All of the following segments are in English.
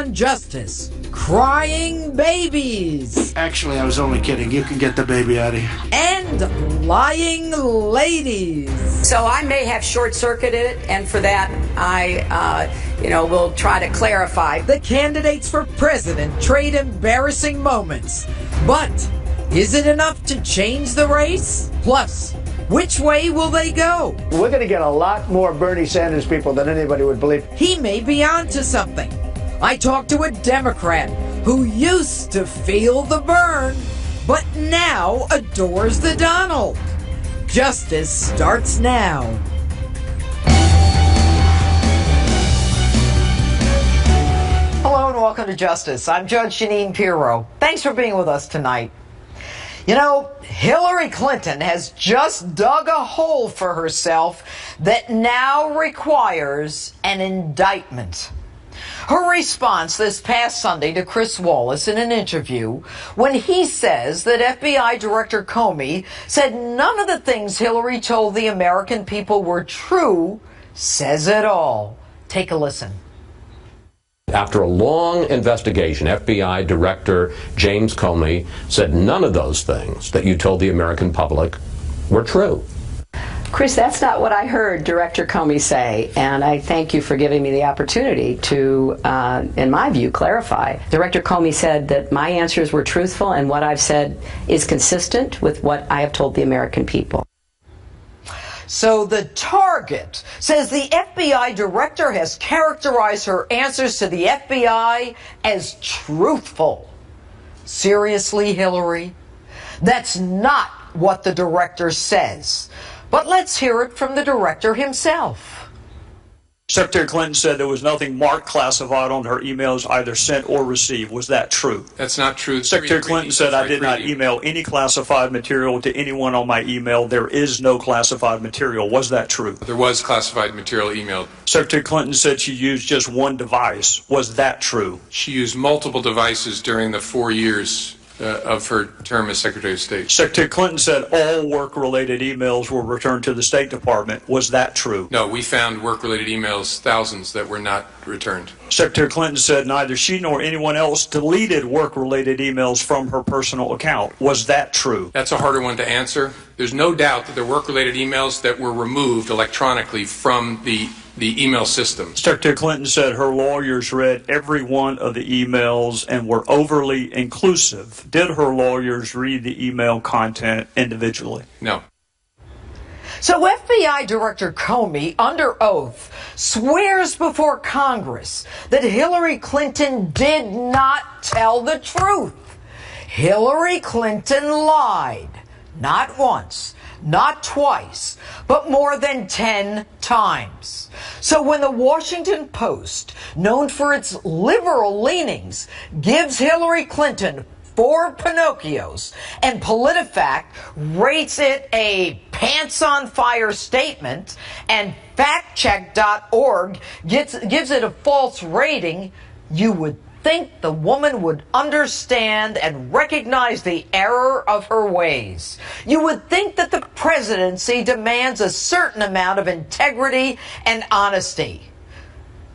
on justice. Crying babies. Actually, I was only kidding. You can get the baby out of here. And lying ladies. So I may have short-circuited it, and for that, I will try to clarify. The candidates for president trade embarrassing moments. But is it enough to change the race? Plus, which way will they go? We're going to get a lot more Bernie Sanders people than anybody would believe. He may be onto something. I talked to a Democrat who used to feel the burn, but now adores the Donald. Justice starts now. Hello and welcome to Justice. I'm Judge Jeanine Pirro. Thanks for being with us tonight. You know, Hillary Clinton has just dug a hole for herself that now requires an indictment. Her response this past Sunday to Chris Wallace in an interview when he says that FBI Director Comey said none of the things Hillary told the American people were true says it all. Take a listen. After a long investigation, FBI Director James Comey said none of those things that you told the American public were true. Chris, that's not what I heard Director Comey say, and I thank you for giving me the opportunity to, in my view, clarify. Director Comey said that my answers were truthful and what I've said is consistent with what I have told the American people. So the Target says the FBI director has characterized her answers to the FBI as truthful. Seriously, Hillary? That's not what the director says. But let's hear it from the director himself. Secretary Clinton said there was nothing marked classified on her emails either sent or received. Was that true? That's not true. Secretary Clinton said I did not email any classified material to anyone on my email. There is no classified material. Was that true? There was classified material emailed. Secretary Clinton said she used just one device. Was that true? She used multiple devices during the 4 years of her term as Secretary of State. Secretary Clinton said all work-related emails were returned to the State Department. Was that true? No, we found work-related emails, thousands, that were not returned. Secretary Clinton said neither she nor anyone else deleted work-related emails from her personal account. Was that true? That's a harder one to answer. There's no doubt that there were work-related emails that were removed electronically from the email system. Secretary Clinton said her lawyers read every one of the emails and were overly inclusive. Did her lawyers read the email content individually? No. So FBI Director Comey, under oath, swears before Congress that Hillary Clinton did not tell the truth. Hillary Clinton lied. Not once, not twice, but more than 10 times. So when the Washington Post, known for its liberal leanings, gives Hillary Clinton 4 Pinocchios and PolitiFact rates it a pants-on-fire statement and factcheck.org gives it a false rating, you would think the woman would understand and recognize the error of her ways. You would think that the presidency demands a certain amount of integrity and honesty.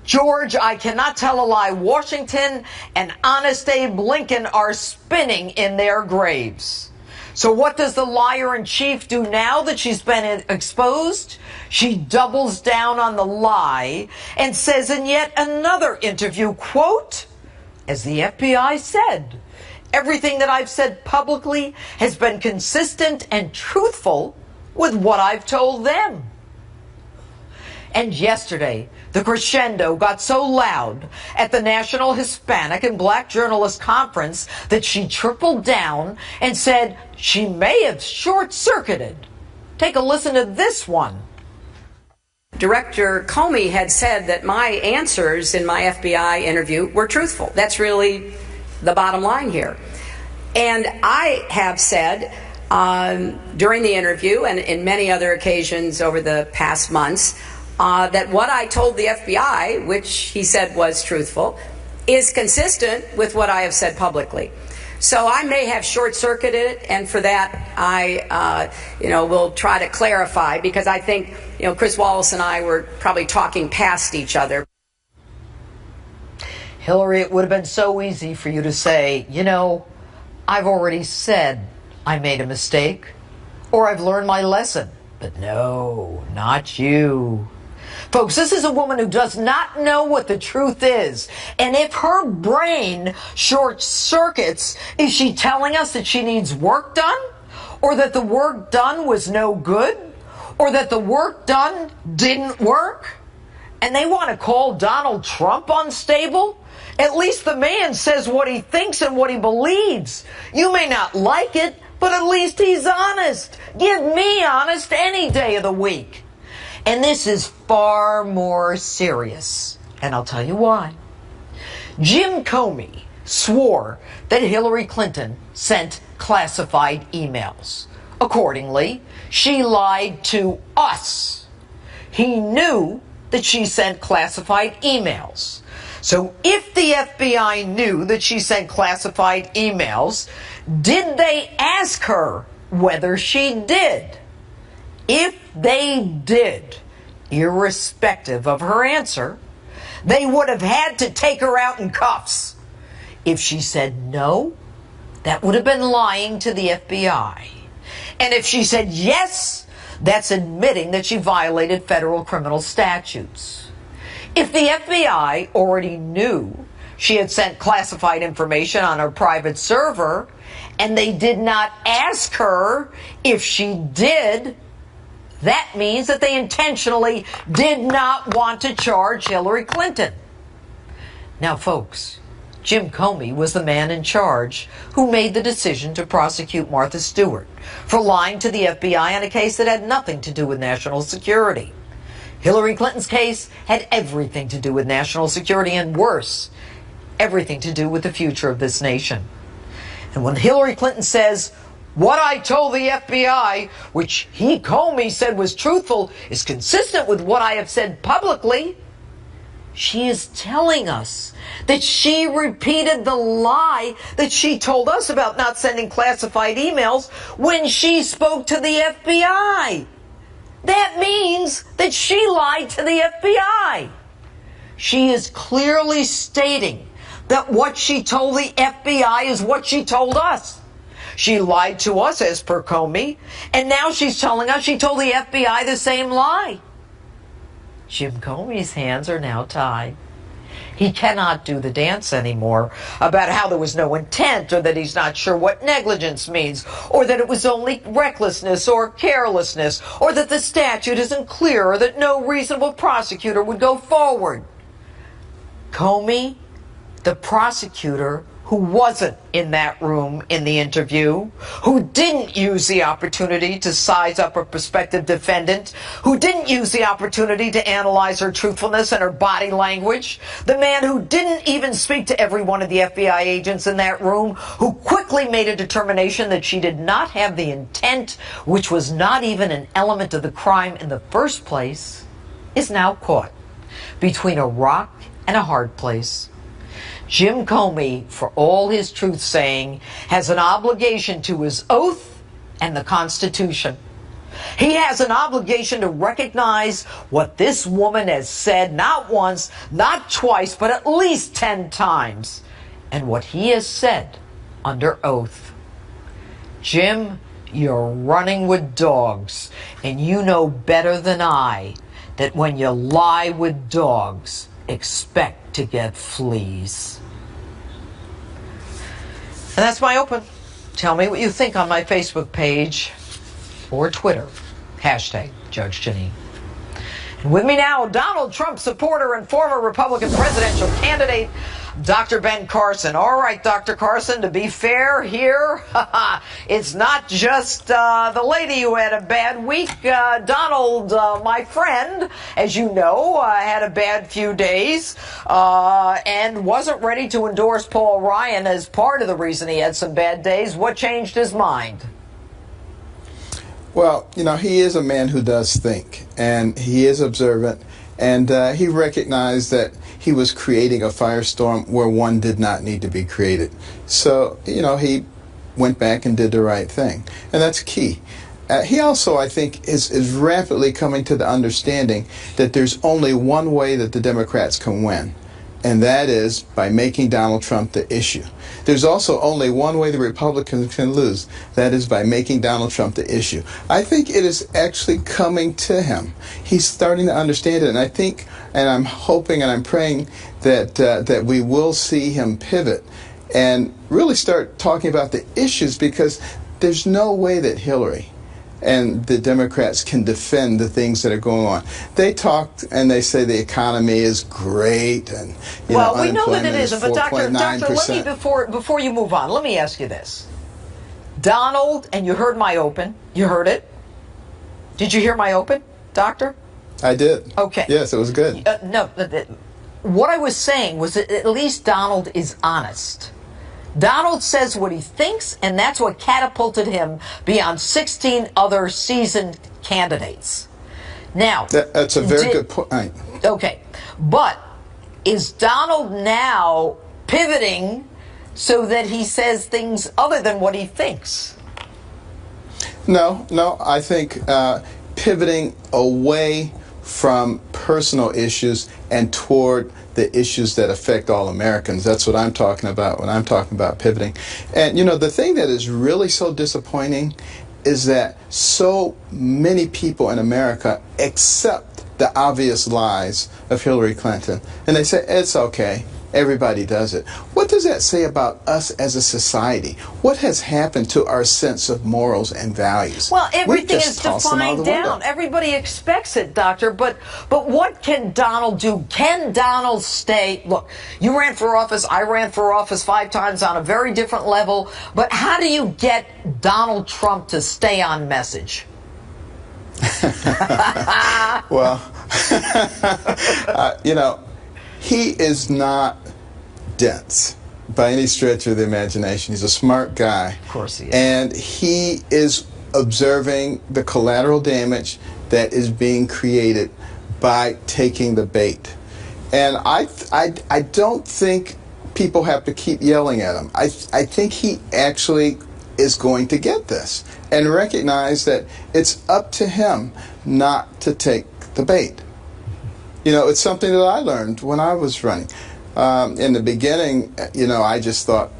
George, I cannot tell a lie. Washington and Honest Abe Lincoln are spinning in their graves. So what does the liar-in-chief do now that she's been exposed? She doubles down on the lie and says in yet another interview, quote, as the FBI said, everything that I've said publicly has been consistent and truthful with what I've told them. And yesterday, the crescendo got so loud at the National Hispanic and Black Journalists Conference that she tripled down and said she may have short-circuited. Take a listen to this one. Director Comey had said that my answers in my FBI interview were truthful. That's really the bottom line here. And I have said during the interview and in many other occasions over the past months that what I told the FBI, which he said was truthful, is consistent with what I have said publicly. So I may have short-circuited it, and for that I will try to clarify, because I think Chris Wallace and I were probably talking past each other. Hillary, it would have been so easy for you to say, you know, I've already said I made a mistake, or I've learned my lesson. But no, not you. Folks, this is a woman who does not know what the truth is. And if her brain short circuits, is she telling us that she needs work done? Or that the work done was no good? Or that the work done didn't work? And they want to call Donald Trump unstable? At least the man says what he thinks and what he believes. You may not like it, but at least he's honest. Give me honest any day of the week. And this is far more serious. And I'll tell you why. Jim Comey swore that Hillary Clinton sent classified emails. Accordingly, she lied to us. He knew that she sent classified emails. So if the FBI knew that she sent classified emails, did they ask her whether she did? If they did, irrespective of her answer, they would have had to take her out in cuffs. If she said no, that would have been lying to the FBI. And if she said yes, that's admitting that she violated federal criminal statutes. If the FBI already knew she had sent classified information on her private server, and they did not ask her if she did, that means that they intentionally did not want to charge Hillary Clinton. Now, folks, Jim Comey was the man in charge who made the decision to prosecute Martha Stewart for lying to the FBI on a case that had nothing to do with national security. Hillary Clinton's case had everything to do with national security, and worse, everything to do with the future of this nation. And when Hillary Clinton says, "What I told the FBI, which he, Comey, said was truthful, is consistent with what I have said publicly," she is telling us that she repeated the lie that she told us about not sending classified emails when she spoke to the FBI. That means that she lied to the FBI. She is clearly stating that what she told the FBI is what she told us. She lied to us, as per Comey, and now she's telling us she told the FBI the same lie. Jim Comey's hands are now tied. He cannot do the dance anymore about how there was no intent, or that he's not sure what negligence means, or that it was only recklessness or carelessness, or that the statute isn't clear, or that no reasonable prosecutor would go forward. Comey, the prosecutor who wasn't in that room in the interview, who didn't use the opportunity to size up a prospective defendant, who didn't use the opportunity to analyze her truthfulness and her body language, the man who didn't even speak to every one of the FBI agents in that room, who quickly made a determination that she did not have the intent, which was not even an element of the crime in the first place, is now caught between a rock and a hard place. Jim Comey, for all his truth-saying, has an obligation to his oath and the Constitution. He has an obligation to recognize what this woman has said, not once, not twice, but at least 10 times, and what he has said under oath. Jim, you're running with dogs, and you know better than I that when you lie with dogs, expect to get fleas. And that's my open. Tell me what you think on my Facebook page or Twitter. Hashtag Judge Jeanine. And with me now, Donald Trump supporter and former Republican presidential candidate, Dr. Ben Carson. All right, Dr. Carson, to be fair here, it's not just the lady who had a bad week. Donald, my friend, as you know, had a bad few days and wasn't ready to endorse Paul Ryan as part of the reason he had some bad days. What changed his mind? Well, you know, he is a man who does think, and he is observant, and he recognized that he was creating a firestorm where one did not need to be created. So, you know, he went back and did the right thing, and that's key. He also, I think, is rapidly coming to the understanding that there's only one way that the Democrats can win, and that is by making Donald Trump the issue. There's also only one way the Republicans can lose. That is by making Donald Trump the issue. I think it is actually coming to him. He's starting to understand it, and I think, and I'm hoping and I'm praying that we will see him pivot and really start talking about the issues, because there's no way that Hillary and the Democrats can defend the things that are going on. They talked and they say the economy is great, and we know that it isn't. But doctor, let me before you move on, let me ask you this: Donald, and you heard my open. You heard it. Did you hear my open, Doctor? I did. Okay. Yes, it was good. No, what I was saying was that at least Donald is honest. Donald says what he thinks, and that's what catapulted him beyond 16 other seasoned candidates. Now, that's a very good point. Okay, but is Donald now pivoting so that he says things other than what he thinks? No, I think pivoting away from personal issues and toward the issues that affect all Americans. That's what I'm talking about when I'm talking about pivoting. And the thing that is really so disappointing is that so many people in America accept the obvious lies of Hillary Clinton, and they say it's okay, everybody does it. What does that say about us as a society? What has happened to our sense of morals and values? Well, everything is defined down. Everybody expects it, Doctor. But what can Donald do? Can Donald stay? Look, you ran for office. I ran for office 5 times on a very different level. But how do you get Donald Trump to stay on message? Well, he is not dense by any stretch of the imagination. He's a smart guy. Of course he is. And he is observing the collateral damage that is being created by taking the bait. And I don't think people have to keep yelling at him. I think he actually is going to get this and recognize that it's up to him not to take the bait. It's something that I learned when I was running. In the beginning, I just thought,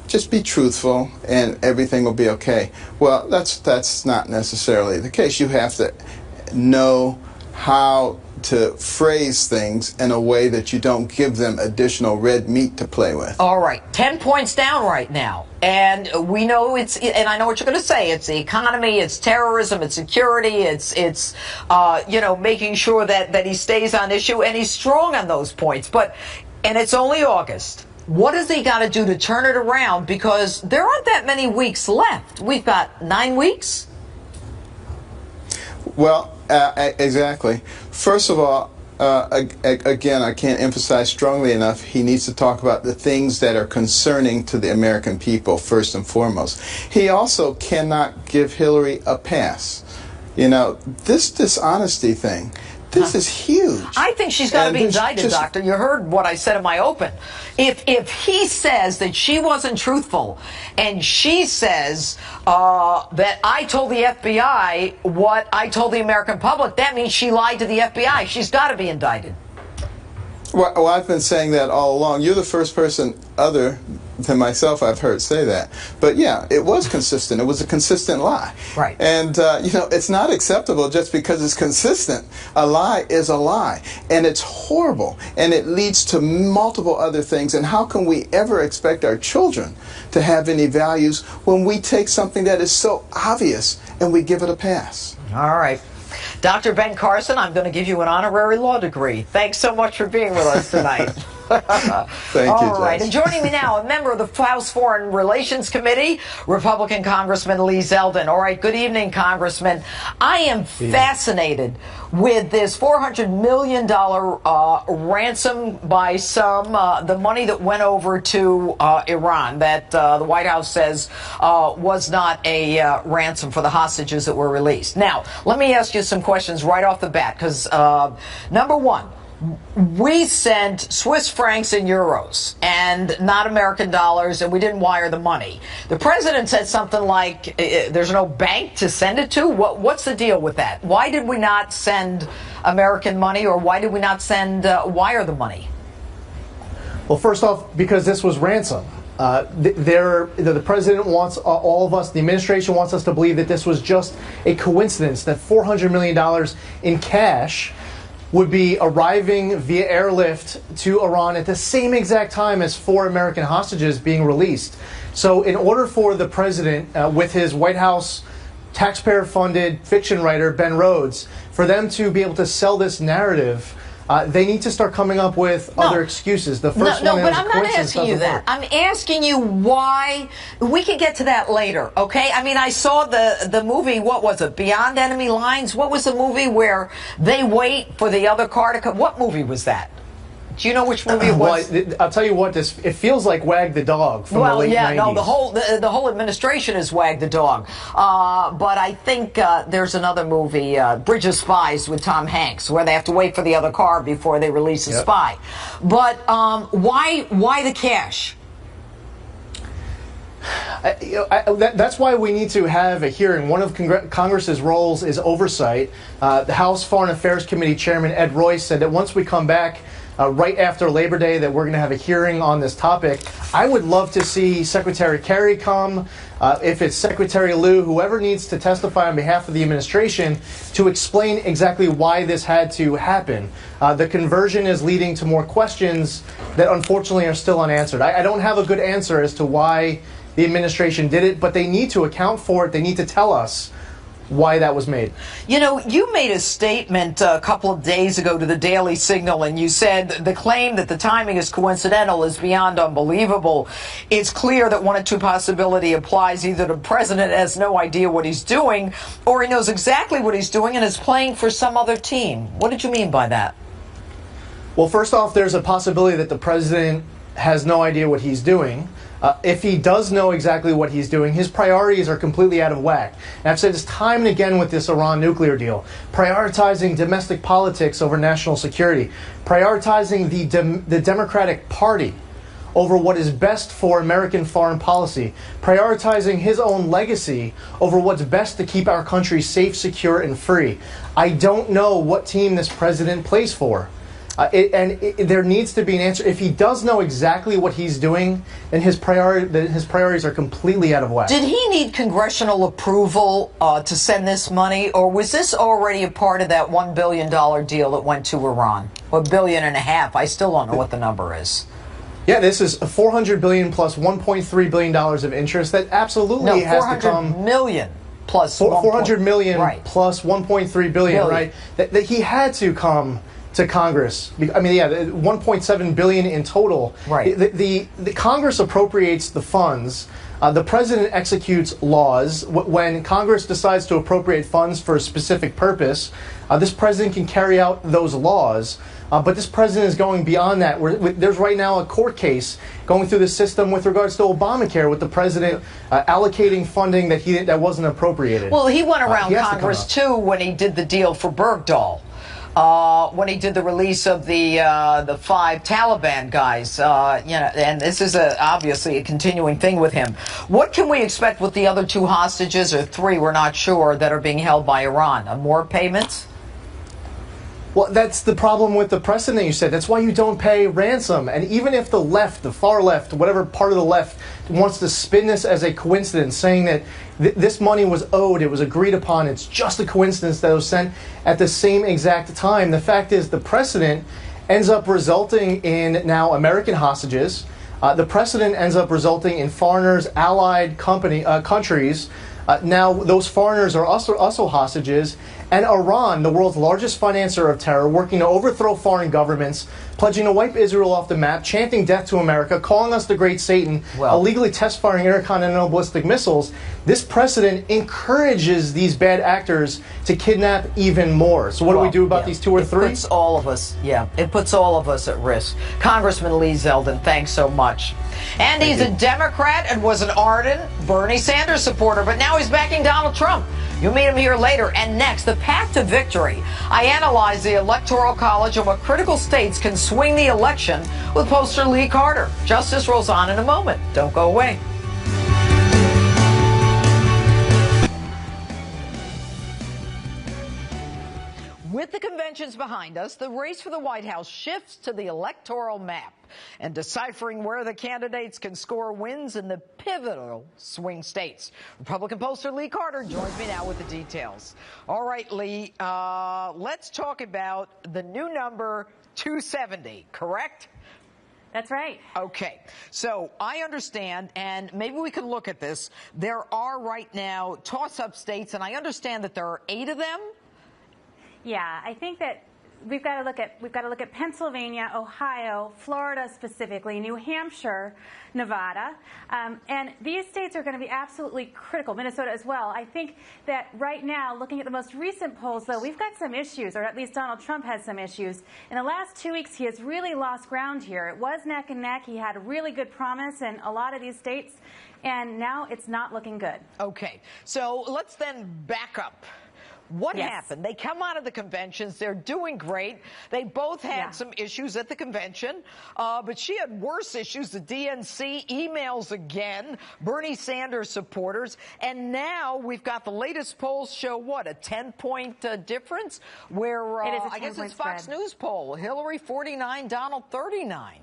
just be truthful and everything will be okay. Well, that's not necessarily the case. You have to know how to phrase things in a way that you don't give them additional red meat to play with. All right, 10 points down right now. And we know and I know what you're going to say, it's the economy, it's terrorism, it's security, it's making sure that he stays on issue, and he's strong on those points. And it's only August. What has he got to do to turn it around? Because there aren't that many weeks left. We've got 9 weeks. Well, exactly. First of all, again, I can't emphasize strongly enough, he needs to talk about the things that are concerning to the American people first and foremost. He also cannot give Hillary a pass. This dishonesty thing, this is huge. I think she's got to be indicted, Doctor. You heard what I said in my open. If he says that she wasn't truthful, and she says that I told the FBI what I told the American public, that means she lied to the FBI. She's got to be indicted. Well, I've been saying that all along. You're the first person other than myself I've heard say that. But yeah, it was consistent. It was a consistent lie. Right. And, it's not acceptable just because it's consistent. A lie is a lie. And it's horrible. And it leads to multiple other things. And how can we ever expect our children to have any values when we take something that is so obvious and we give it a pass? All right. Dr. Ben Carson, I'm going to give you an honorary law degree. Thanks so much for being with us tonight. Thank you, All right, and joining me now, a member of the House Foreign Relations Committee, Republican Congressman Lee Zeldin. All right, good evening, Congressman. I am fascinated with this $400 million ransom by some, the money that went over to Iran that the White House says was not a ransom for the hostages that were released. Now, let me ask you some questions right off the bat, because number one, we sent Swiss francs and euros and not American dollars, and we didn't wire the money. The president said something like there's no bank to send it to. What's the deal with that? Why did we not send American money, or why did we not send wire the money? Well, first off, because this was ransom. The president wants all of us, the administration wants us to believe that this was just a coincidence, that $400 million in cash would be arriving via airlift to Iran at the same exact time as 4 American hostages being released. So in order for the president, with his White House taxpayer-funded fiction writer, Ben Rhodes, for them to be able to sell this narrative, they need to start coming up with other excuses. The first one is but I'm not asking you that. I'm asking you why. We can get to that later, okay? I mean, I saw the movie, what was it, Beyond Enemy Lines? What was the movie where they wait for the other car to come? What movie was that? Do you know which movie it was? Well, I'll tell you what, it feels like Wag the Dog from the late 90s. No, the whole administration is Wag the Dog. But I think there's another movie, Bridge of Spies with Tom Hanks, where they have to wait for the other car before they release a spy. But why the cash? That's why we need to have a hearing. One of Congress's roles is oversight. The House Foreign Affairs Committee Chairman Ed Royce said that once we come back right after Labor Day that we're going to have a hearing on this topic. I would love to see Secretary Kerry come, if it's Secretary Liu, whoever needs to testify on behalf of the administration to explain exactly why this had to happen. The conversion is leading to more questions that unfortunately are still unanswered. I don't have a good answer as to why the administration did it, but they need to account for it. They need to tell us why that was made. You know, you made a statement a couple of days ago to the Daily Signal, and you said the claim that the timing is coincidental is beyond unbelievable. It's clear that one of two possibility applies. Either the president has no idea what he's doing, or he knows exactly what he's doing and is playing for some other team. What did you mean by that? Well, first off, there's a possibility that the president has no idea what he's doing. If he does know exactly what he's doing, his priorities are completely out of whack. And I've said this time and again with this Iran nuclear deal. Prioritizing domestic politics over national security. Prioritizing the Democratic Party over what is best for American foreign policy. Prioritizing his own legacy over what's best to keep our country safe, secure, and free. I don't know what team this president plays for. There needs to be an answer. If he does know exactly what he's doing, then his priorities are completely out of whack. Did he need congressional approval to send this money, or was this already a part of that $1 billion deal that went to Iran? Or $1.5 billion? I still don't know what the number is. Yeah, this is $400 billion plus $1.3 billion of interest. That absolutely has to come. $400 million plus $400 million right. plus $1.3 billion, right? That he had to come to Congress. I mean, yeah, $1.7 billion in total. Right. The Congress appropriates the funds. The president executes laws. When Congress decides to appropriate funds for a specific purpose, this president can carry out those laws. But this president is going beyond that. There's right now a court case going through the system with regards to Obamacare, with the president allocating funding that wasn't appropriated. Well, he went around Congress too when he did the deal for Bergdahl. When he did the release of the 5 Taliban guys, and this is obviously a continuing thing with him. What can we expect with the other 2 hostages, or 3, we're not sure, that are being held by Iran? More payments? Well, that's the problem with the precedent you said. That's why you don't pay ransom. And even if the left, the far left, whatever part of the left, wants to spin this as a coincidence, saying that this money was owed, it was agreed upon, it's just a coincidence that it was sent at the same exact time. The fact is, the precedent ends up resulting in now American hostages. The precedent ends up resulting in foreigners, allied countries. Now those foreigners are also hostages. And Iran, the world's largest financer of terror, working to overthrow foreign governments, pledging to wipe Israel off the map, chanting death to America, calling us the great Satan, illegally test-firing intercontinental ballistic missiles. This precedent encourages these bad actors to kidnap even more. So what do we do about these 2 or 3? It puts all of us, it puts all of us at risk. Congressman Lee Zeldin, thanks so much. And he's a Democrat and was an ardent Bernie Sanders supporter, but now he's backing Donald Trump. You'll meet him here later. And next, the path to victory. I analyze the Electoral College and what critical states can swing the election with pollster Lee Carter. Justice rolls on in a moment. Don't go away. With the conventions behind us, the race for the White House shifts to the electoral map, and deciphering where the candidates can score wins in the pivotal swing states. Republican pollster Lee Carter joins me now with the details. All right, Lee, let's talk about the new number 270, correct? That's right. Okay. So I understand, and maybe we can look at this. There are right now toss-up states, and I understand that there are 8 of them. Yeah, I think that we've got to look at Pennsylvania, Ohio, Florida specifically, New Hampshire, Nevada, and these states are going to be absolutely critical. Minnesota as well. I think that right now, looking at the most recent polls, though, we've got some issues, or at least Donald Trump has some issues. In the last 2 weeks, he has really lost ground here. It was neck and neck. He had a really good promise in a lot of these states, and now it's not looking good. Okay, so let's then back up. What Yes. happened? They come out of the conventions. They're doing great. They both had some issues at the convention, but she had worse issues. The DNC emails again, Bernie Sanders supporters. And now we've got the latest polls show what, a 10-point difference? Where It is a I guess 10-point it's Fox spread. News poll. Hillary 49, Donald 39.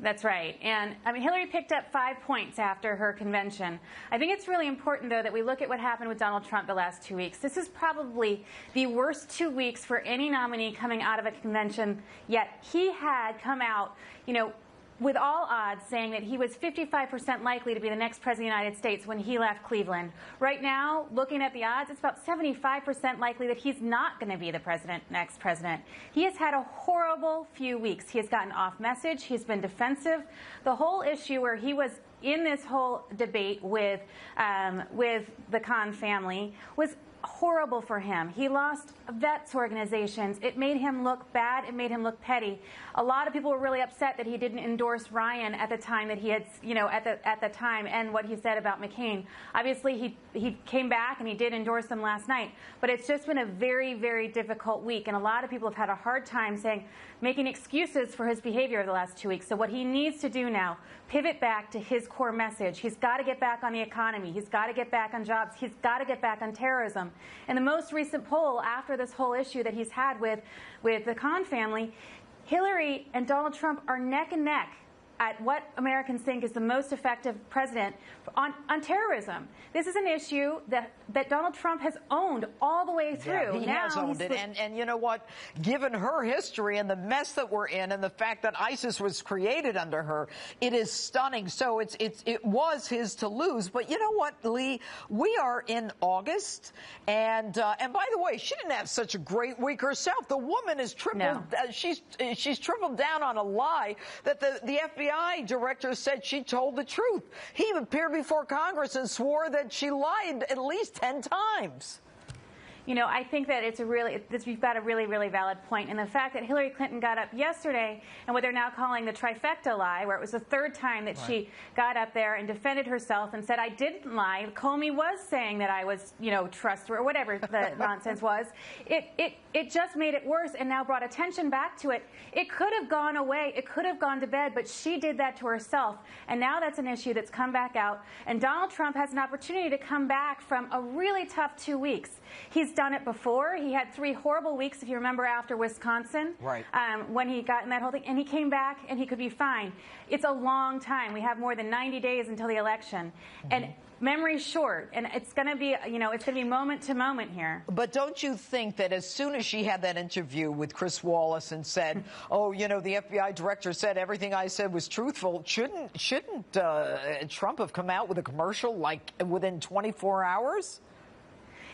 That's right. And I mean, Hillary picked up 5 points after her convention. I think it's really important, though, that we look at what happened with Donald Trump the last 2 weeks. This is probably the worst 2 weeks for any nominee coming out of a convention, yet he had come out, with all odds, saying that he was 55% likely to be the next president of the United States when he left Cleveland. Right now, looking at the odds, it's about 75% likely that he's not going to be the next president. He has had a horrible few weeks. He has gotten off message. He's been defensive. The whole issue where he was in this whole debate with the Khan family was horrible for him. He lost vets organizations. It made him look bad. It made him look petty. A lot of people were really upset that he didn't endorse Ryan at the time that he had, at the time, and what he said about McCain. Obviously, he came back and he did endorse them last night. But it's just been a very, very difficult week, and a lot of people have had a hard time making excuses for his behavior over the last 2 weeks. So what he needs to do now, pivot back to his core message. He's got to get back on the economy. He's got to get back on jobs. He's got to get back on terrorism. And the most recent poll after this whole issue that he's had with the Khan family, Hillary and Donald Trump are neck and neck at what Americans think is the most effective president on terrorism. This is an issue that Donald Trump has owned all the way through. Yeah, he has owned it. And you know what? Given her history and the mess that we're in and the fact that ISIS was created under her, it is stunning. So it was his to lose. But you know what, Lee? We are in August. And by the way, she didn't have such a great week herself. The woman has tripled. No. She's tripled down on a lie that the FBI director said she told the truth. He appeared before Congress and swore that she lied at least 10 times. I think that you've got a really, really valid point. And the fact that Hillary Clinton got up yesterday and what they're now calling the trifecta lie, where it was the third time that she got up there and defended herself and said, I didn't lie. Comey was saying that I was, trustworthy, or whatever the nonsense was. It just made it worse and now brought attention back to it. It could have gone away. It could have gone to bed, but she did that to herself. And now that's an issue that's come back out. And Donald Trump has an opportunity to come back from a really tough 2 weeks. He's done it before. He had 3 horrible weeks, if you remember, after Wisconsin, when he got in that whole thing, and he came back and he could be fine. It's a long time. We have more than 90 days until the election, and memory's short, and it's going to be, it's going to be moment to moment here. But don't you think that as soon as she had that interview with Chris Wallace and said, oh, the FBI director said everything I said was truthful, shouldn't Trump have come out with a commercial like within 24 hours?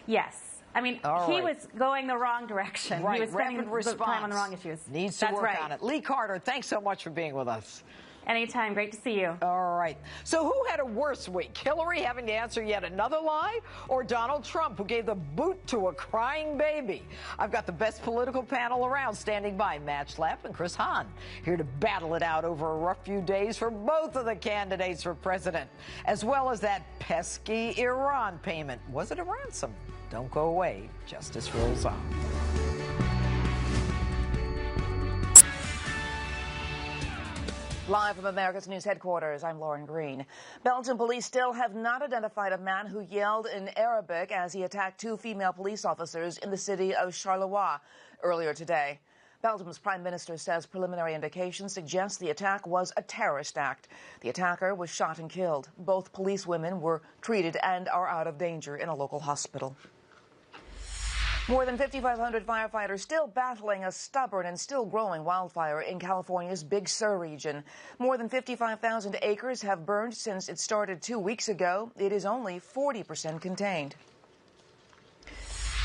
Yes. I mean, he was going the wrong direction. Right. He was spending Response. time on the wrong issues. Needs to work on it. Lee Carter, thanks so much for being with us. Anytime. Great to see you. All right. So who had a worse week? Hillary having to answer yet another lie, or Donald Trump, who gave the boot to a crying baby? I've got the best political panel around standing by. Matt Schlapp and Chris Hahn, here to battle it out over a rough few days for both of the candidates for president, as well as that pesky Iran payment. Was it a ransom? Don't go away. Justice rolls on. Live from America's News headquarters, I'm Lauren Green. Belgian police still have not identified a man who yelled in Arabic as he attacked two female police officers in the city of Charleroi earlier today. Belgium's prime minister says preliminary indications suggest the attack was a terrorist act. The attacker was shot and killed. Both police women were treated and are out of danger in a local hospital. More than 5,500 firefighters still battling a stubborn and still growing wildfire in California's Big Sur region. More than 55,000 acres have burned since it started 2 weeks ago. It is only 40% contained.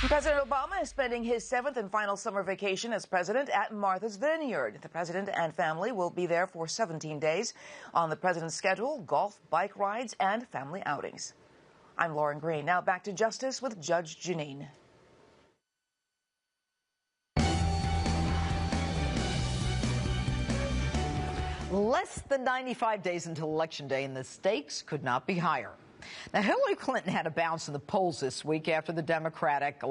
President Obama is spending his 7th and final summer vacation as president at Martha's Vineyard. The president and family will be there for 17 days. On the president's schedule, golf, bike rides, and family outings. I'm Lauren Green. Now back to Justice with Judge Jeanine. Less than 95 days until Election Day, and the stakes could not be higher. Now, Hillary Clinton had a bounce in the polls last week after the Democratic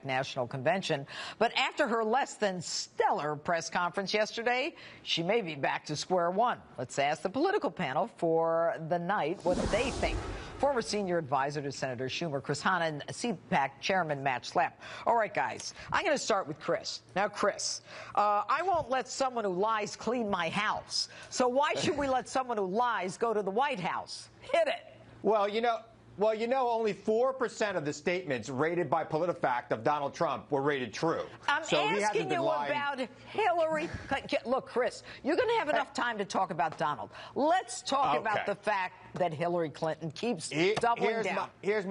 National Convention. But after her less than stellar press conference yesterday, she may be back to square one. Let's ask the political panel for the night what they think. Former senior advisor to Senator Schumer, Chris Hanna, and CPAC chairman Matt Schlapp. All right, guys, I'm going to start with Chris. Now, Chris, I won't let someone who lies clean my house. So why should we let someone who lies go to the White House? Hit it. Well, only 4% of the statements rated by PolitiFact of Donald Trump were rated true. I'm asking you about Hillary. Look, Chris, you're going to have enough time to talk about Donald. Let's talk about the fact that Hillary Clinton keeps doubling down. Here's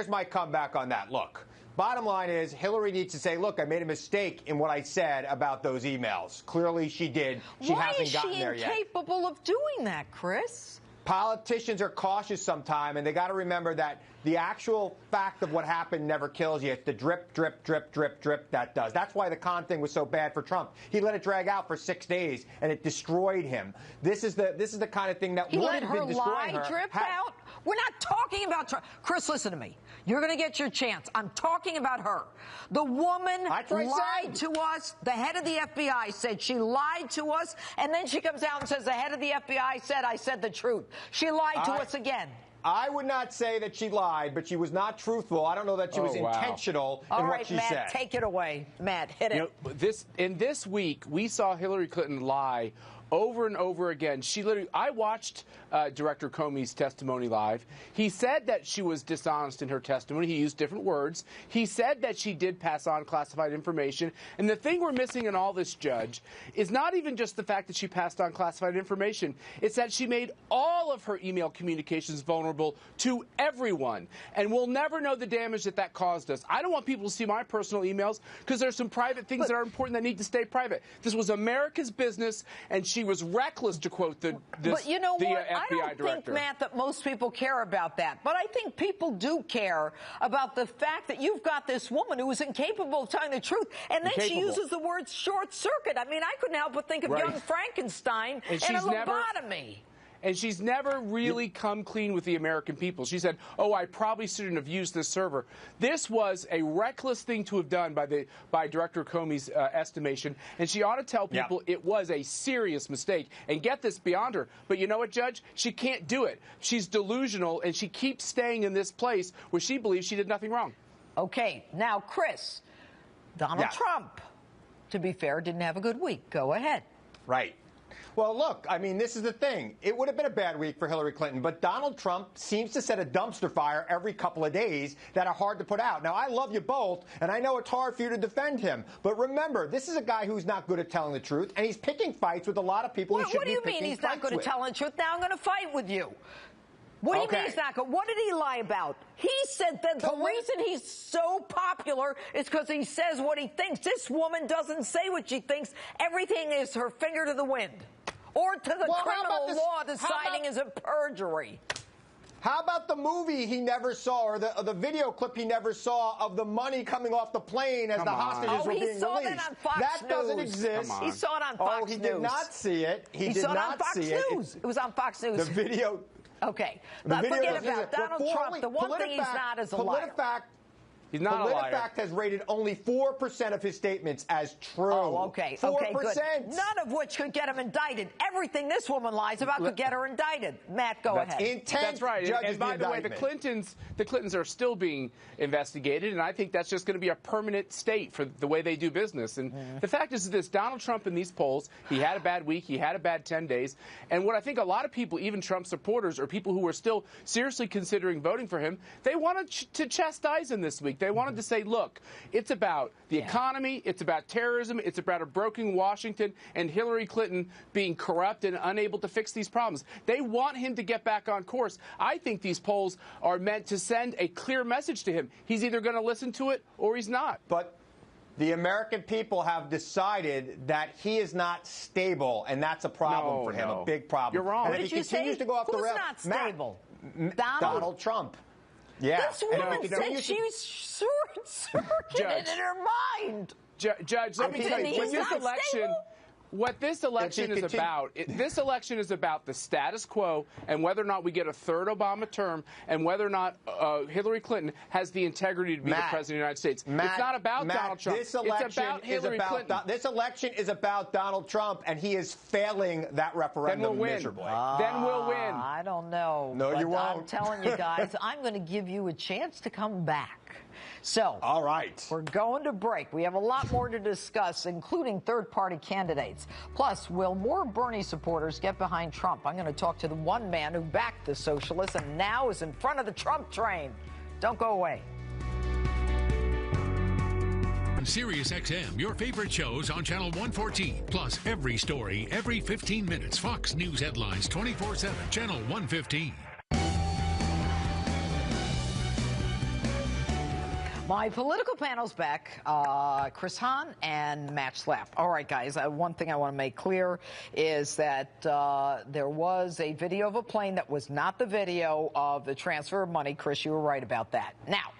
my comeback on that. Look, bottom line is Hillary needs to say, look, I made a mistake in what I said about those emails. Clearly she did. She hasn't gotten there yet. Why is she incapable of doing that, Chris? Politicians are cautious sometimes, and they got to remember that the actual fact of what happened never kills you. It's the drip, drip, drip, drip, drip that does. That's why the con thing was so bad for Trump. He let it drag out for 6 days, and it destroyed him. This is the kind of thing that would have been destroying her. He let her lie drip out? We're not talking about Trump. Chris, listen to me. You're going to get your chance. I'm talking about her. The woman lied to us. The head of the FBI said she lied to us, and then she comes out and says the head of the FBI said I said the truth. She lied to us again. I would not say that she lied, but she was not truthful. I don't know that she was intentional in what she said. All right, Matt, take it away. Matt, hit it. This week, we saw Hillary Clinton lie over and over again. I watched Director Comey's testimony live. He said that she was dishonest in her testimony. He used different words. He said that she did pass on classified information. And the thing we're missing in all this, Judge, is not even just the fact that she passed on classified information. It's that she made all of her email communications vulnerable to everyone. And we'll never know the damage that caused us. I don't want people to see my personal emails because there's some private things that are important that need to stay private. This was America's business, and she was reckless, to quote the But you know the what? FBI I don't director. think, Matt, that most people care about that. But I think people do care about the fact that you've got this woman who is incapable of telling the truth, and then she uses the word short circuit. I mean, I couldn't help but think of young Frankenstein and a lobotomy. And she's never really come clean with the American people. She said, I probably shouldn't have used this server. This was a reckless thing to have done by Director Comey's estimation, and she ought to tell people it was a serious mistake and get this beyond her. But you know what, Judge? She can't do it. She's delusional, and she keeps staying in this place where she believes she did nothing wrong. Okay, now, Chris, Donald Trump, to be fair, didn't have a good week. Go ahead. Right. Well, look, I mean, this is the thing. It would have been a bad week for Hillary Clinton, but Donald Trump seems to set a dumpster fire every couple of days that are hard to put out. Now, I love you both, and I know it's hard for you to defend him. But remember, this is a guy who's not good at telling the truth, and he's picking fights with a lot of people who shouldn't be picking fights with. What do you mean he's not good at telling the truth? Now I'm going to fight with you. What do you mean he's not good? What did he lie about? He said that the reason he's so popular is because he says what he thinks. This woman doesn't say what she thinks. Everything is her finger to the wind. Or to the criminal law deciding is a perjury. How about the movie he never saw, or the video clip he never saw of the money coming off the plane as the hostages were being released? He saw that on Fox News. That doesn't exist. He saw it on Fox News. He did not see it. He did saw not it on Fox see News. It was on Fox News. The video. Okay. Forget about Donald Trump. The one thing he's not is a liar. He's not a liar. PolitiFact has rated only 4% of his statements as true. Oh, okay. 4%. Okay, good. None of which could get him indicted. Everything this woman lies about could get her indicted. Matt, go ahead. That's right. And by the way, the Clintons are still being investigated, and I think that's just going to be a permanent state for the way they do business. And the fact is this: Donald Trump in these polls, he had a bad week, he had a bad 10 days, and what I think a lot of people, even Trump supporters or people who are still seriously considering voting for him, they wanted to chastise him this week. They wanted to say, look, it's about the economy, it's about terrorism, it's about a broken Washington and Hillary Clinton being corrupt and unable to fix these problems. They want him to get back on course. I think these polls are meant to send a clear message to him. He's either going to listen to it or he's not. But the American people have decided that he is not stable, and that's a problem for him, a big problem. You're wrong. And What if did he you say? continues to go off the Who's rails, not stable? Donald Trump. Yeah. This woman said she was short-circuited in her mind. Judge, let me tell you, what this election is about, this election is about the status quo and whether or not we get a third Obama term and whether or not Hillary Clinton has the integrity to be the president of the United States. It's not about Donald Trump. It's about Hillary Clinton. This election is about Donald Trump, and he is failing that referendum miserably. Then we'll win. I don't know. No, you won't. I'm telling you guys, I'm going to give you a chance to come back. So, all right, we're going to break. We have a lot more to discuss, including third-party candidates. Plus, will more Bernie supporters get behind Trump? I'm going to talk to the one man who backed the socialists and now is in front of the Trump train. Don't go away. On Sirius XM, your favorite shows on Channel 114. Plus, every story, every 15 minutes. Fox News headlines 24/7. Channel 115. My political panel's back, Chris Hahn and Matt Schlapp. All right, guys, one thing I want to make clear is that there was a video of a plane that was not the video of the transfer of money. Chris, you were right about that. Now,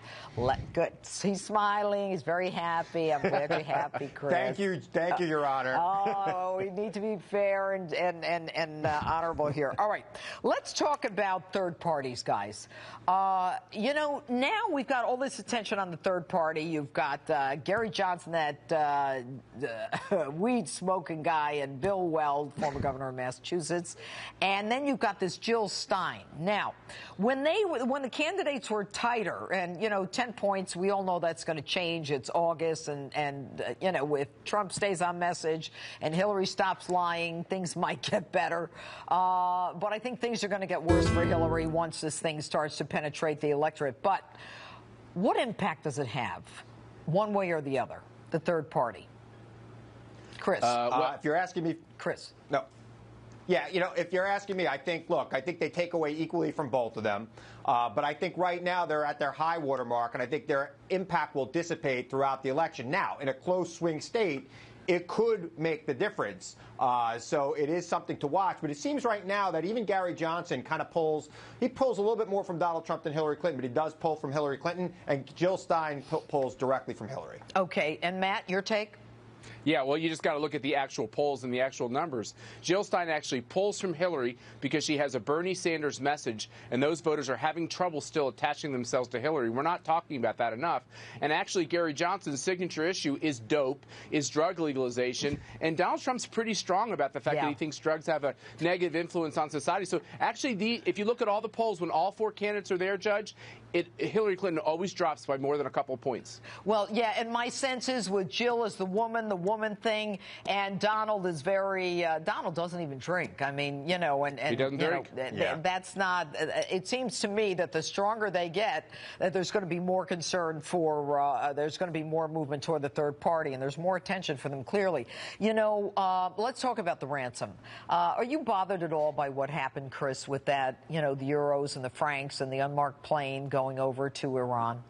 good. He's smiling. He's very happy. I'm very happy, Chris. Thank you, Your Honor. Oh, we need to be fair and honorable here. All right, let's talk about third parties, guys. Now we've got all this attention on the third party. You've got Gary Johnson, that weed-smoking guy, and Bill Weld, former governor of Massachusetts. And then you've got this Jill Stein. Now, when the candidates were tighter, and, 10 points, we all know that's going to change. It's August, and if Trump stays on message and Hillary stops lying, things might get better. But I think things are going to get worse for Hillary once this thing starts to penetrate the electorate. But what impact does it have, one way or the other, the third party? Chris. If you're asking me... Chris. No. Yeah, if you're asking me, I think they take away equally from both of them. But I think right now they're at their high water mark, and I think their impact will dissipate throughout the election. Now, in a close swing state, it could make the difference. So it is something to watch. But it seems right now that even Gary Johnson kind of pulls a little bit more from Donald Trump than Hillary Clinton, but he does pull from Hillary Clinton, and Jill Stein pulls directly from Hillary. Okay. And Matt, your take? Yeah, well, you just got to look at the actual polls and the actual numbers. Jill Stein actually pulls from Hillary because she has a Bernie Sanders message, and those voters are having trouble still attaching themselves to Hillary. We're not talking about that enough. And actually, Gary Johnson's signature issue is dope, is drug legalization, and Donald Trump's pretty strong about the fact that he thinks drugs have a negative influence on society. So actually, if you look at all the polls, when all four candidates are there, Judge, Hillary Clinton always drops by more than a couple of points. Well, yeah, and my sense is with Jill as the woman thing, and Donald is very, Donald doesn't even drink. I mean, and he doesn't drink. That's not, it seems to me that the stronger they get, that there's going to be more concern for, there's going to be more movement toward the third party, and there's more attention for them, clearly. Let's talk about the ransom. Are you bothered at all by what happened, Chris, with that, the euros and the francs and the unmarked plane going over to Iran?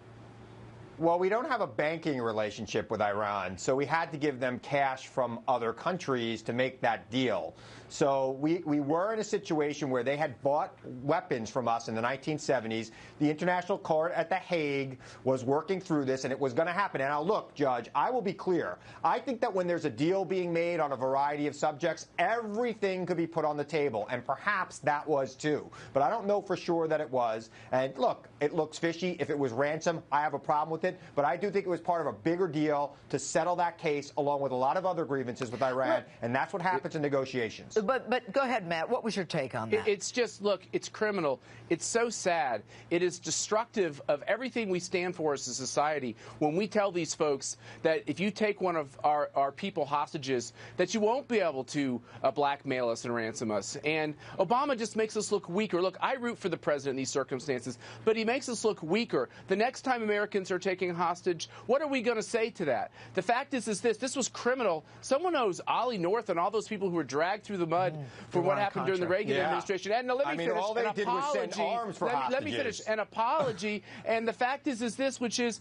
Well, we don't have a banking relationship with Iran, so we had to give them cash from other countries to make that deal. So we were in a situation where they had bought weapons from us in the 1970s. The International Court at The Hague was working through this, and it was going to happen. And now, look, Judge, I will be clear. I think that when there's a deal being made on a variety of subjects, everything could be put on the table, and perhaps that was too. But I don't know for sure that it was. And look, it looks fishy. If it was ransom, I have a problem with it. it, but I do think it was part of a bigger deal to settle that case along with a lot of other grievances with Iran, and that's what happens in negotiations. But go ahead, Matt. What was your take on that? It's just, look, it's criminal. It's so sad. It is destructive of everything we stand for as a society when we tell these folks that if you take one of our people hostages, that you won't be able to blackmail us and ransom us. And Obama just makes us look weaker. Look, I root for the president in these circumstances, but he makes us look weaker. The next time Americans are taken hostage, what are we going to say to that? The fact is this was criminal. Someone knows Ollie North and all those people who were dragged through the mud for what happened during the Reagan administration. And let me finish. All they did was send arms for hostages. Let me finish. An apology. And the fact is this, which is,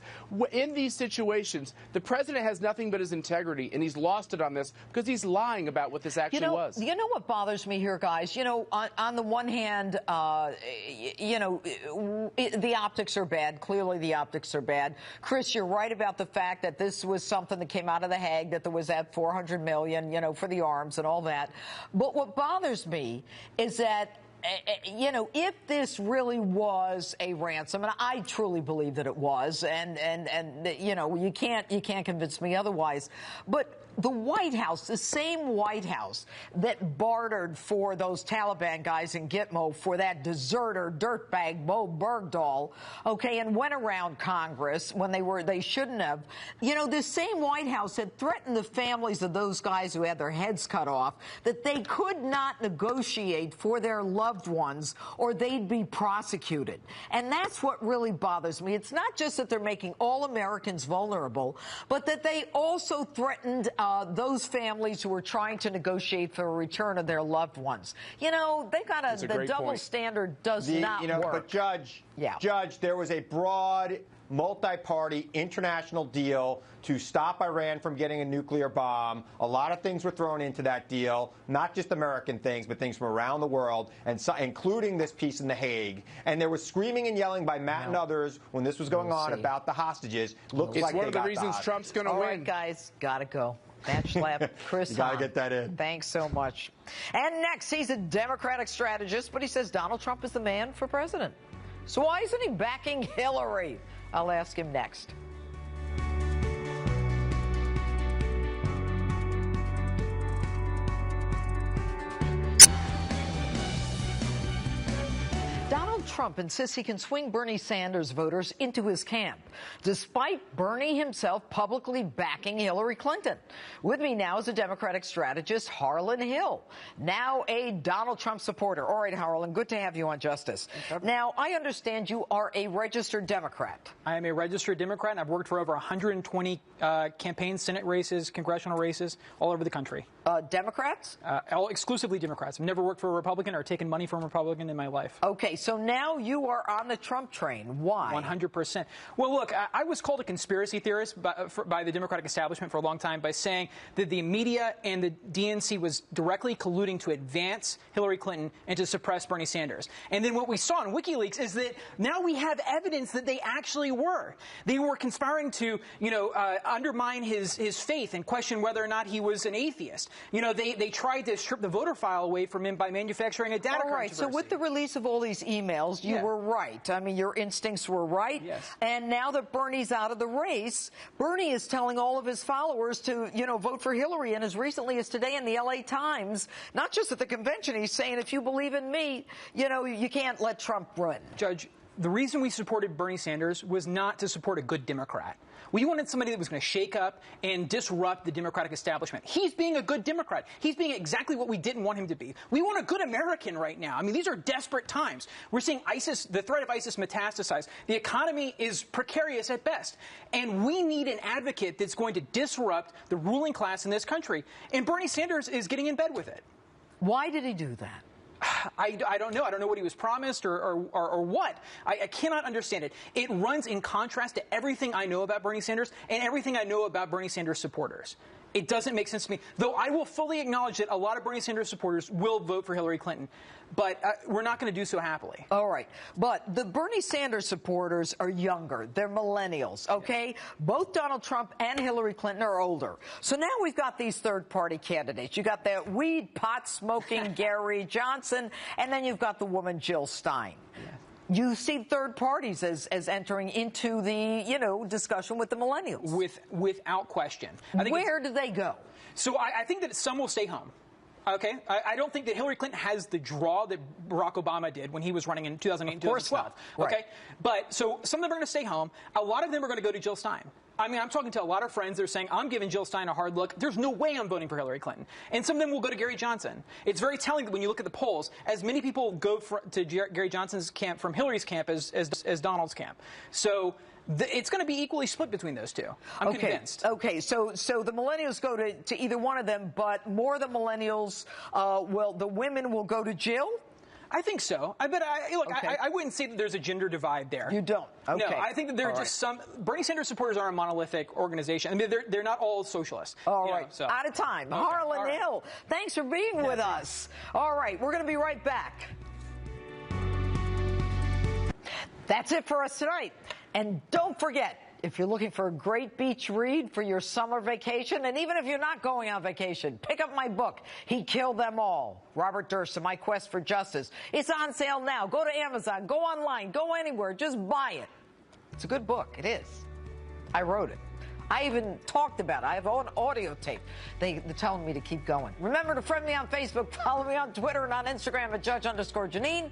in these situations, the president has nothing but his integrity, and he's lost it on this because he's lying about what this actually was. You know what bothers me here, guys? You know, on the one hand, the optics are bad. Clearly, the optics are bad. Chris, you're right about the fact that this was something that came out of The Hague, that there was that $400 million, for the arms and all that. But what bothers me is that, if this really was a ransom, and I truly believe that it was, and you can't convince me otherwise, but the White House, the same White House that bartered for those Taliban guys in Gitmo for that deserter dirtbag Bo Bergdahl, and went around Congress when they shouldn't have. This same White House had threatened the families of those guys who had their heads cut off that they could not negotiate for their loved ones or they'd be prosecuted. And that's what really bothers me. It's not just that they're making all Americans vulnerable, but that they also threatened those families who were trying to negotiate for a return of their loved ones. The double standard does not work. But Judge, there was a broad, multi-party international deal to stop Iran from getting a nuclear bomb. A lot of things were thrown into that deal, not just American things, but things from around the world, and including this piece in The Hague. And there was screaming and yelling by Matt and others when this was going on about the hostages. Looks like one of the reasons Trump's going to win. All right, guys, gotta go. Match lab, Chris. You gotta get that in. Thanks so much. And next, he's a Democratic strategist, but he says Donald Trump is the man for president. So why isn't he backing Hillary? I'll ask him next. Donald Trump insists he can swing Bernie Sanders voters into his camp, despite Bernie himself publicly backing Hillary Clinton. With me now is a Democratic strategist, Harlan Hill, now a Donald Trump supporter. All right, Harlan, good to have you on Justice. Now, I understand you are a registered Democrat. I am a registered Democrat, and I've worked for over 120 campaign Senate races, congressional races all over the country. Democrats? All exclusively Democrats. I've never worked for a Republican or taken money from a Republican in my life. Okay, so now you are on the Trump train. Why? 100%. Well, look, I was called a conspiracy theorist by the Democratic establishment for a long time by saying that the media and the DNC was directly colluding to advance Hillary Clinton and to suppress Bernie Sanders. And then what we saw in WikiLeaks is that now we have evidence that they actually were. They were conspiring to, undermine his faith and question whether or not he was an atheist. They tried to strip the voter file away from him by manufacturing a data controversy. So with the release of all these emails, you were right. I mean, your instincts were right. Yes. And now that Bernie's out of the race, Bernie is telling all of his followers to, vote for Hillary. And as recently as today in the LA Times, not just at the convention, he's saying, if you believe in me, you can't let Trump run. Judge, the reason we supported Bernie Sanders was not to support a good Democrat. We wanted somebody that was going to shake up and disrupt the Democratic establishment. He's being a good Democrat. He's being exactly what we didn't want him to be. We want a good American right now. I mean, these are desperate times. We're seeing the threat of ISIS metastasize. The economy is precarious at best. And we need an advocate that's going to disrupt the ruling class in this country. And Bernie Sanders is getting in bed with it. Why did he do that? I don't know. I don't know what he was promised or what. I cannot understand it. It runs in contrast to everything I know about Bernie Sanders and everything I know about Bernie Sanders supporters. It doesn't make sense to me, though I will fully acknowledge that a lot of Bernie Sanders supporters will vote for Hillary Clinton. But we're not going to do so happily. All right. But the Bernie Sanders supporters are younger. They're millennials, okay? Both Donald Trump and Hillary Clinton are older. So now we've got these third-party candidates. You got that weed, pot-smoking Gary Johnson, and then you've got the woman Jill Stein. You see third parties as entering into the, discussion with the millennials. Without question. Where do they go? So I think that some will stay home. Okay, I don't think that Hillary Clinton has the draw that Barack Obama did when he was running in 2008 and 2012. Right. Okay, but so some of them are going to stay home. A lot of them are going to go to Jill Stein. I mean, I'm talking to a lot of friends. They're saying, I'm giving Jill Stein a hard look. There's no way I'm voting for Hillary Clinton. And some of them will go to Gary Johnson. It's very telling that when you look at the polls, as many people go to Gary Johnson's camp from Hillary's camp as Donald's camp. So it's going to be equally split between those two. I'm convinced. Okay, so the millennials go to either one of them, but more of the millennials, the women will go to Jill? I think so. I wouldn't say that there's a gender divide there. You don't? Okay. No, I think that there are just some. Bernie Sanders supporters are a monolithic organization. I mean, they're not all socialists. All right. Out of time. Okay. Harlan Hill, thanks for being with us. All right, we're going to be right back. That's it for us tonight. And don't forget, if you're looking for a great beach read for your summer vacation, and even if you're not going on vacation, pick up my book, He Killed Them All, Robert Durst, My Quest for Justice. It's on sale now. Go to Amazon, go online, go anywhere, just buy it. It's a good book. It is. I wrote it. I even talked about it. I have an audio tape. They're telling me to keep going. Remember to friend me on Facebook, follow me on Twitter and on Instagram at Judge_Jeanine.